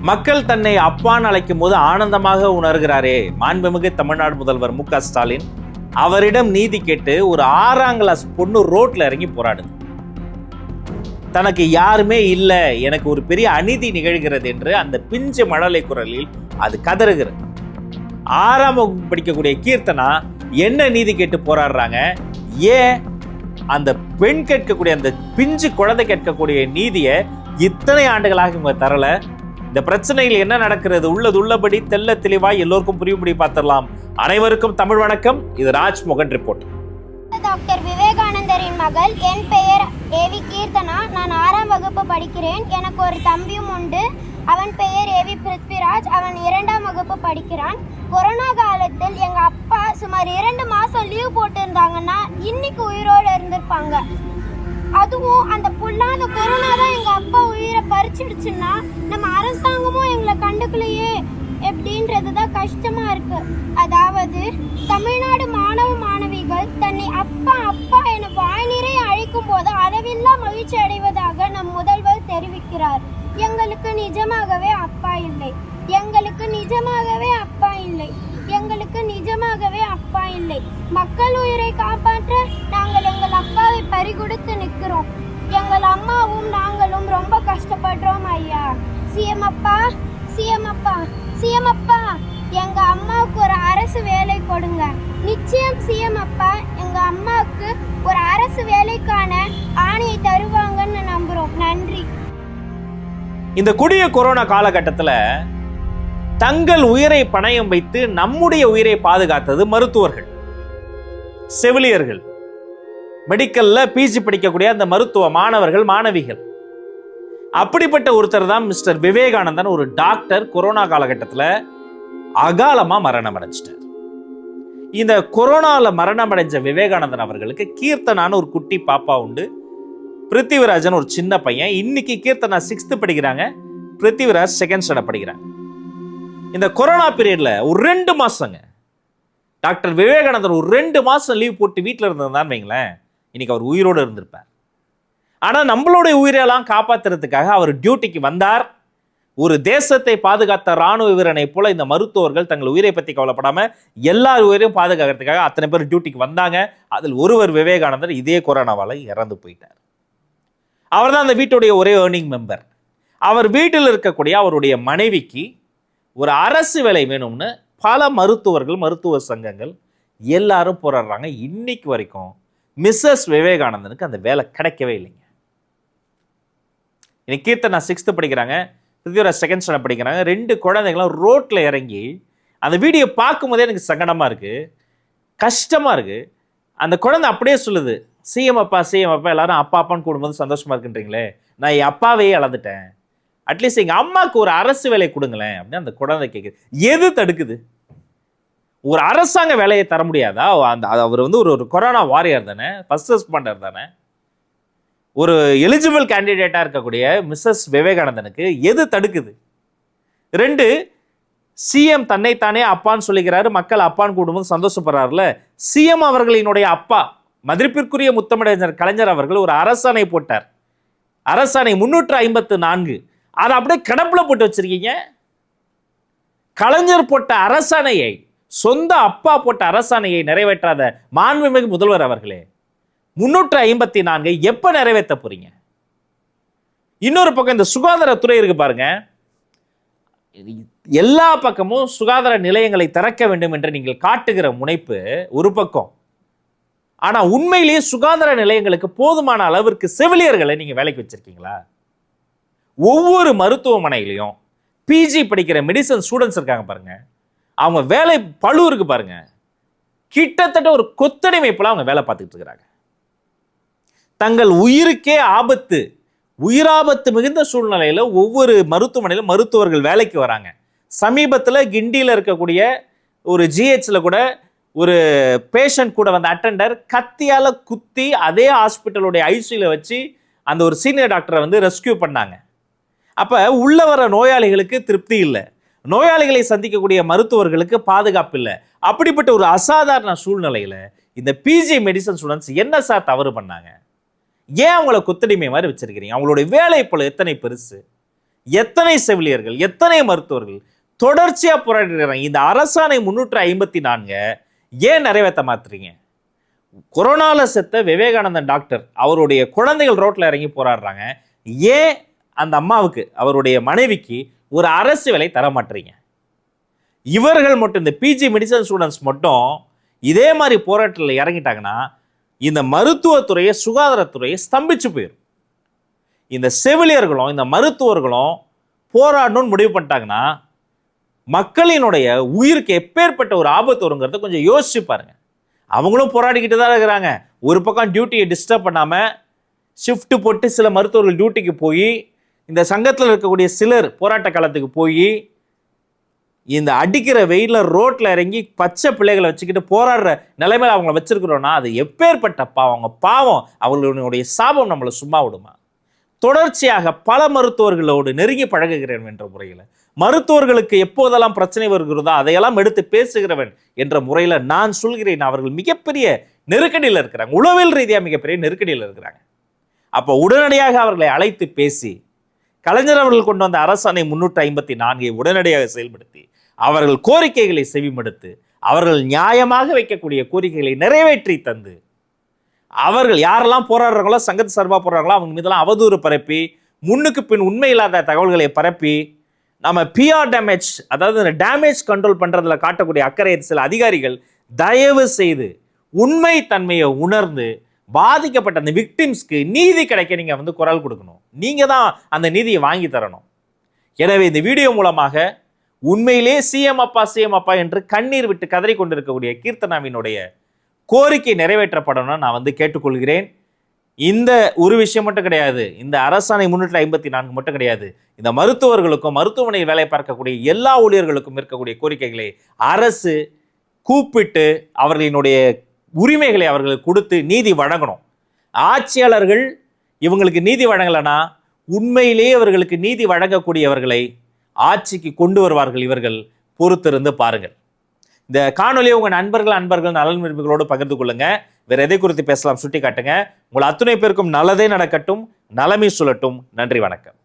மக்கள் தன்னை அப்பான்னு அழைக்கும் போது ஆனந்தமாக உணர்கிறாரே மாண்புமிகு தமிழ்நாடு முதல்வர் மு.க. ஸ்டாலின். அவரிடம் நீதி கேட்டு ஒரு 6ஆம் கிளாஸ் பொண்ணு ரோட்ல இறங்கி போராடுது. தனக்கு யாருமே இல்லை, எனக்கு ஒரு பெரிய அநீதி நிகழ்கிறது என்று அந்த பிஞ்சு மழலை குரலில் அது கதறுகிறது. 6ஆம் வகுப்பு படிக்கக்கூடிய கீர்த்தனா என்ன நீதி கேட்டு போராடுறாங்க? ஏன் அந்த பெண் கேட்கக்கூடிய அந்த பிஞ்சு குழந்தை கேட்கக்கூடிய நீதியை இத்தனை ஆண்டுகளாக இவங்க தரல? இந்த பிரச்சனையில் என்ன நடக்கிறது உள்ளது உள்ளபடி தெல்ல தெளிவாய் எல்லோருக்கும் புரியும்படி பார்த்திடலாம். அனைவருக்கும் தமிழ் வணக்கம். இது ராஜ்மோகன் ரிப்போர்ட். டாக்டர் விவேகானந்தரின் மகள். என் பெயர் ஏவி கீர்த்தனா. நான் 6ஆம் வகுப்பு படிக்கிறேன். எனக்கு ஒரு தம்பியும் உண்டு. அவன் பெயர் ஏவி பிருத்விராஜ். அவன் 2ஆம் வகுப்பு படிக்கிறான். கொரோனா காலத்தில் எங்க அப்பா சுமார் 2 மாசம் லீவ் போட்டு இருந்தாங்கன்னா இன்னைக்கு உயிரோடு இருந்திருப்பாங்க. அதுவும் அந்த பொல்லாத கொரோனா தான் எங்க அப்பா உயிரை பறிச்சிடுச்சுன்னா நம்ம அரசாங்கமும் எங்களை கண்டுக்கலையே எப்படின்றதுதான் கஷ்டமா இருக்கு. அதாவது தமிழ்நாடு மாணவ மாணவிகள் தன்னை அப்பா அப்பா என வாய் நிறைய அழைக்கும் போது அளவில்லா மகிழ்ச்சி அடைவதாக நம் முதல்வர் தெரிவிக்கிறார். எங்களுக்கு நிஜமாகவே அப்பா இல்லை, எங்களுக்கு நிஜமாகவே அப்பா இல்லை, எங்களுக்கு நிஜமாகவே அப்பா இல்லை. மக்கள் உயிரை காப்பாற்ற நாங்கள் எங்கள் அப்பாவை பறிகொடுத்து நிற்கிறோம். எங்கள் அம்மாவும் நாங்களும் ரொம்ப கஷ்டப்படுறோம் ஐயா. சிஎம் அப்பா, சிஎம் அப்பா, சிஎம் அப்பா, எங்க அம்மாவுக்கு ஒரு அரசு வேலை கொடுங்க. நிச்சயம் சிஎம் அப்பா எங்க அம்மாவுக்கு ஒரு அரசு வேலைக்கான ஆணையை தருவாங்கன்னு நம்புறோம். நன்றி. இந்த கொடிய கொரோனா காலகட்டத்தில் தங்கள் உயிரை பணயம் வைத்து நம்முடைய உயிரை பாதுகாத்தது மருத்துவர்கள், செவிலியர்கள், மெடிக்கல்ல பிஜி படிக்கக்கூடிய அந்த மருத்துவ மாணவர்கள் மாணவிகள். அப்படிப்பட்ட ஒருத்தர் தான் மிஸ்டர் விவேகானந்தன். ஒரு டாக்டர் கொரோனா காலகட்டத்தில் அகாலமா மரணம் அடைஞ்சிட்டார். இந்த கொரோனால மரணம் அடைஞ்ச விவேகானந்தன் அவர்களுக்கு கீர்த்தனான்னு ஒரு குட்டி பாப்பா உண்டு. பிருத்திவிராஜன் ஒரு சின்ன பையன். இன்னைக்கு கீர்த்தனா 6th படிக்கிறாங்க, பிருத்திவிராஜ் 2nd ஸ்டாண்டர்ட் படிக்கிறாங்க. இந்த கொரோனா பீரியட்ல ஒரு 2 மாசங்க டாக்டர் விவேகானந்தன் ஒரு 2 மாசம் லீவ் போட்டு வீட்டில் இருந்திருந்தான்னு வைங்களேன், இன்னைக்கு அவர் உயிரோடு இருந்திருப்பார். ஆனா நம்மளுடைய உயிரெல்லாம் காப்பாத்துறதுக்காக அவர் டியூட்டிக்கு வந்தார். ஒரு தேசத்தை பாதுகாத்த ராணுவ வீரனை போல இந்த மருத்துவர்கள் தங்கள் உயிரை பத்தி கவலைப்படாம எல்லார் உயிரையும் பாதுகாக்கிறதுக்காக அத்தனை பேர் டியூட்டிக்கு வந்தாங்க. அதில் ஒருவர் விவேகானந்தர் இதே கொரோனாவால இறந்து போயிட்டார். அவர் தான் அந்த வீட்டுடைய ஒரே ஏர்னிங் மெம்பர். அவர் வீட்டில் இருக்கக்கூடிய அவருடைய மனைவிக்கு ஒரு அரசு வேலை வேணும்னு பல மருத்துவர்கள், மருத்துவ சங்கங்கள் எல்லாரும் போராடுறாங்க. இன்னைக்கு வரைக்கும் மிஸ்ஸஸ் விவேகானந்தனுக்கு அந்த வேலை கிடைக்கவே இல்லைங்க. இன்னைக்கு கீர்த்தனா 6th படிக்கிறாங்க, பிருத்திவிராஜ் 2nd ஸ்டாண்டர்ட் படிக்கிறாங்க. 2 குழந்தைகளும் ரோட்ல இறங்கி அந்த வீடியோ பார்க்கும் போதே எனக்கு சங்கடமா இருக்கு, கஷ்டமா இருக்கு. அந்த குழந்தை அப்படியே சொல்லுது, சிஎம் அப்பா, சிஎம் அப்பா, எல்லாரும் அப்பா அப்பான்னு கூடும்போது சந்தோஷமா இருக்குன்றீங்களே, நான் என் அப்பாவையே இழந்துட்டேன், அட்லீஸ்ட் எங்க அம்மாவுக்கு ஒரு அரசு வேலை கொடுங்களேன் அப்படின்னு அந்த குழந்தை கேட்குது. எது தடுக்குது? ஒரு அரசாங்க வேலையை தர முடியாதா? அவர் ஒரு கொரோனா வாரியர் தானே, ஃபர்ஸ்ட் ரெஸ்பாண்டர் தானே, ஒரு எலிஜிபிள் கேண்டிடேட்டா இருக்கக்கூடிய மிஸ்ஸஸ் விவேகானந்தனுக்கு எது தடுக்குது? 2, சிஎம் தன்னைத்தானே அப்பான்னு சொல்லிக்கிறாரு, மக்கள் அப்பான்னு கூடும்போது சந்தோஷப்படுறாருல. சிஎம் அவர்களினுடைய அப்பா மதிப்பிற்குரிய முத்தமிழறிஞர் கலைஞர் அவர்கள் ஒரு அரசாணை போட்டார். அரசாணை 354. அதை அப்படியே கிடப்புல போட்டு வச்சிருக்கீங்க. கலைஞர் போட்ட அரசாணையை, சொந்த அப்பா போட்ட அரசாணையை நிறைவேற்றாத மாண்புமிகு முதல்வர் அவர்களே, 354 எப்ப நிறைவேற்ற போறீங்க? இன்னொரு பக்கம் இந்த சுகாதாரத்துறை இருக்கு பாருங்க, எல்லா பக்கமும் சுகாதார நிலையங்களை திறக்க வேண்டும் என்று நீங்கள் காட்டுகிற முனைப்பு ஒரு பக்கம். ஆனா உண்மையிலேயே சுகாதார நிலையங்களுக்கு போதுமான அளவிற்கு செவிலியர்களை நீங்க வேலைக்கு வச்சிருக்கீங்களா? ஒவ்வொரு மருத்துவமனையிலையும் பிஜி படிக்கிற மெடிசன் ஸ்டூடெண்ட்ஸ் இருக்காங்க பாருங்க, அவங்க வேலை பளு இருக்கு பாருங்க. கிட்டத்தட்ட ஒரு கொத்தடிமைப்புல அவங்க வேலை பார்த்துட்டு இருக்கிறாங்க. தங்கள் உயிருக்கே ஆபத்து, உயிராபத்து மிகுந்த சூழ்நிலையில ஒவ்வொரு மருத்துவமனையிலும் மருத்துவர்கள் வேலைக்கு வராங்க. சமீபத்தில் கிண்டியில் இருக்கக்கூடிய ஒரு ஜிஹெச்ல கூட ஒரு பேஷண்ட் கூட வந்த அட்டெண்டர் கத்தியால குத்தி அதே ஹாஸ்பிட்டலுடைய ஐசியூல வச்சு அந்த ஒரு சீனியர் டாக்டரை ரெஸ்கியூ பண்ணாங்க. அப்ப உள்ள வர நோயாளிகளுக்கு திருப்தி இல்லை, நோயாளிகளை சந்திக்கக்கூடிய மருத்துவர்களுக்கு பாதுகாப்பு இல்லை. அப்படிப்பட்ட ஒரு அசாதாரண சூழ்நிலையில இந்த பிஜி மெடிசன் ஸ்டூடெண்ட்ஸ் என்ன சார் தவறு பண்ணாங்க? ஏன் அவங்கள கொத்தடிமை மாதிரி வச்சிருக்கிறீங்க? அவங்களுடைய வேலை போல எத்தனை பெருசு? எத்தனை செவிலியர்கள், எத்தனை மருத்துவர்கள் தொடர்ச்சியா போராடுறாங்க. இந்த அரசாணை 354 ஏன் நிறைவேற்ற மாத்துறீங்க? கொரோனால செத்த விவேகானந்தன் டாக்டர் அவருடைய குழந்தைகள் ரோட்ல இறங்கி போராடுறாங்க. ஏன் அந்த அம்மாவுக்கு, அவருடைய மனைவிக்கு ஒரு அரசு வேலை தர மாட்டீங்க? இவர்கள் மட்டும், இந்த பிஜி மெடிசன் ஸ்டூடெண்ட்ஸ் மட்டும் இதே மாதிரி போராட்டத்தில் இறங்கிட்டாங்கன்னா இந்த மருத்துவத்துறையை, சுகாதாரத்துறையை ஸ்தம்பிச்சு போயிடும். இந்த செவிலியர்களும் இந்த மருத்துவர்களும் போராடணும்னு முடிவு பண்ணிட்டாங்கன்னா மக்களினுடைய உயிருக்கு எப்பேற்பட்ட ஒரு ஆபத்து வருங்கிறத கொஞ்சம் யோசிச்சு பாருங்க. அவங்களும் போராடிக்கிட்டு தான் இருக்கிறாங்க. ஒரு பக்கம் டியூட்டியை டிஸ்டர்ப் பண்ணாமல் ஷிஃப்ட் போட்டு சில மருத்துவர்கள் டியூட்டிக்கு போய், இந்த சங்கத்தில் இருக்கக்கூடிய சிலர் போராட்ட காலத்துக்கு போய், இந்த அடிக்கிற வெயிலில் ரோட்டில் இறங்கி பச்சை பிள்ளைகளை வச்சுக்கிட்டு போராடுற நிலைமையில் அவங்கள வச்சிருக்கிறோன்னா அது எப்பேற்பட்ட பாவம். அவங்க பாவம், அவங்களுடைய சாபம் நம்மளை சும்மா விடுமா? தொடர்ச்சியாக பல மருத்துவர்களோடு நெருங்கி பழகுகிறேன் என்ற முறையில், மருத்துவர்களுக்கு எப்போதெல்லாம் பிரச்சனை வருகிறதோ அதையெல்லாம் எடுத்து பேசுகிறவன் என்ற முறையில் நான் சொல்கிறேன், அவர்கள் மிகப்பெரிய நெருக்கடியில் இருக்கிறாங்க. உளவியல் ரீதியாக மிகப்பெரிய நெருக்கடியில் இருக்கிறாங்க. அப்போ உடனடியாக அவர்களை அழைத்து பேசி, கலைஞர் அவர்கள் கொண்டு வந்த அரசாணை 354 உடனடியாக செயல்படுத்தி அவர்கள் கோரிக்கைகளை செவிமடுத்து அவர்கள் நியாயமாக வைக்கக்கூடிய கோரிக்கைகளை நிறைவேற்றி தந்து, அவர்கள் யாரெல்லாம் போராடுறாங்களோ, சங்கத்து சார்பாக போராடுறாங்களோ அவங்க மீதெல்லாம் அவதூறு பரப்பி, முன்னுக்கு பின் உண்மை இல்லாத தகவல்களை பரப்பி, நம்ம பிஆர் டேமேஜ், அதாவது இந்த டேமேஜ் கண்ட்ரோல் பண்ணுறதுல காட்டக்கூடிய அக்கறை சில அதிகாரிகள் தயவு செய்து உண்மை தன்மையை உணர்ந்து பாதிக்கப்பட்ட அந்த விக்டிம்ஸ்க்கு நீதி கிடைக்க நீங்கள் குரல் கொடுக்கணும். நீங்கள் தான் அந்த நீதியை வாங்கி தரணும். எனவே இந்த வீடியோ மூலமாக உண்மையிலே சிஎம் அப்பா என்று கண்ணீர் விட்டு கதறி கொண்டிருக்கக்கூடிய கீர்த்தனாவினுடைய கோரிக்கை நிறைவேற்றப்படணும்னு நான் கேட்டுக்கொள்கிறேன். இந்த ஒரு விஷயம் மட்டும் கிடையாது, இந்த அரசாணை 354 மட்டும் கிடையாது, இந்த மருத்துவர்களுக்கும் மருத்துவமனையில் வேலை பார்க்கக்கூடிய எல்லா ஊழியர்களுக்கும் இருக்கக்கூடிய கோரிக்கைகளை அரசு கூப்பிட்டு அவர்களினுடைய உரிமைகளை அவர்களுக்கு கொடுத்து நீதி வழங்கணும். ஆட்சியாளர்கள் இவங்களுக்கு நீதி வழங்கலைன்னா உண்மையிலேயே அவர்களுக்கு நீதி வழங்கக்கூடியவர்களை ஆட்சிக்கு கொண்டு வருவார்கள். இவர்கள் பொறுத்திருந்து பாருங்கள். இந்த காணொலியை உங்கள் நண்பர்கள் நலன் விரும்பிகளோடு பகிர்ந்து கொள்ளுங்க. வேற எதை குறித்து பேசலாம் சுட்டி காட்டுங்க. உங்கள் அத்துணை பேருக்கும் நல்லதே நடக்கட்டும், நலமே சொல்லட்டும். நன்றி, வணக்கம்.